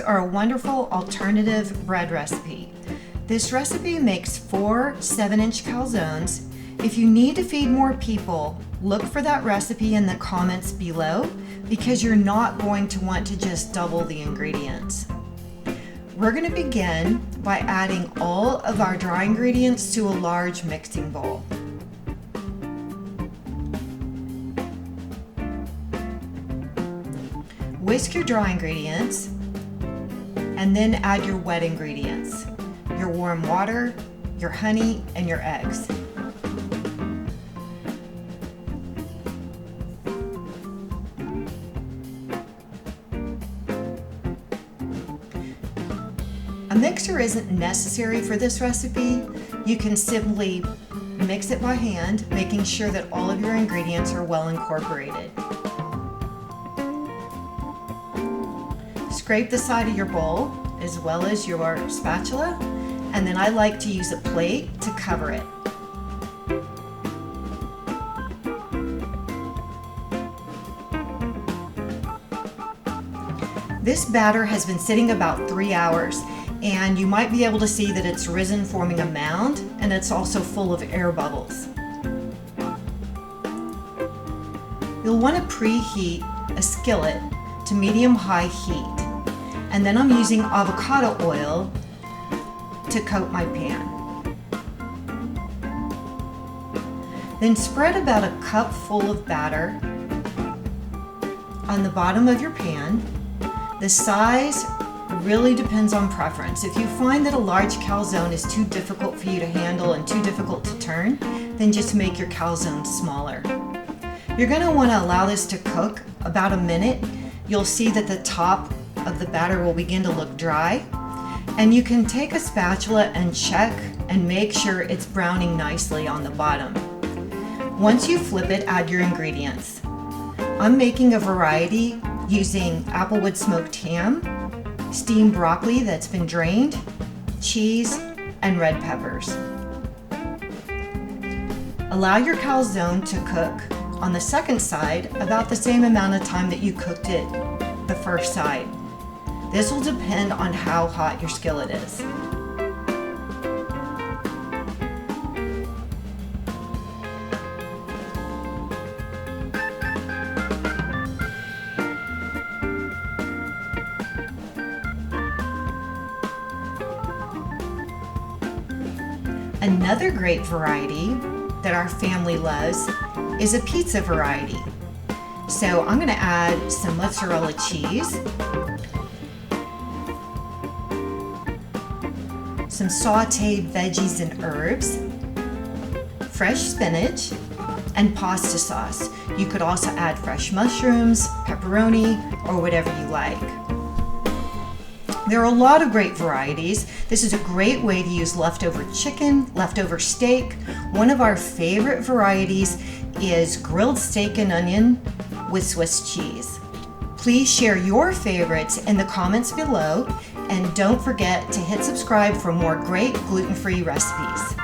are a wonderful alternative bread recipe. This recipe makes 4 7-inch calzones. If you need to feed more people, look for that recipe in the comments below because you're not going to want to just double the ingredients. We're going to begin by adding all of our dry ingredients to a large mixing bowl. Whisk your dry ingredients and then add your wet ingredients, your warm water, your honey, and your eggs. A mixer isn't necessary for this recipe. You can simply mix it by hand, making sure that all of your ingredients are well incorporated. Scrape the side of your bowl as well as your spatula, and then I like to use a plate to cover it. This batter has been sitting about 3 hours, and you might be able to see that it's risen, forming a mound, and it's also full of air bubbles. You'll want to preheat a skillet to medium-high heat. And then I'm using avocado oil to coat my pan. Then spread about a cup full of batter on the bottom of your pan. The size really depends on preference. If you find that a large calzone is too difficult for you to handle and too difficult to turn, then just make your calzones smaller. You're going to want to allow this to cook about a minute. You'll see that the top of the batter will begin to look dry, and you can take a spatula and check and make sure it's browning nicely on the bottom. Once you flip it, add your ingredients. I'm making a variety using applewood smoked ham, steamed broccoli that's been drained, cheese, and red peppers. Allow your calzone to cook on the second side about the same amount of time that you cooked it the first side. This will depend on how hot your skillet is. Another great variety that our family loves is a pizza variety. So I'm going to add some mozzarella cheese, some sauteed veggies and herbs, fresh spinach, and pasta sauce. You could also add fresh mushrooms, pepperoni, or whatever you like. There are a lot of great varieties. This is a great way to use leftover chicken, leftover steak. One of our favorite varieties is grilled steak and onion with Swiss cheese. Please share your favorites in the comments below, and don't forget to hit subscribe for more great gluten-free recipes.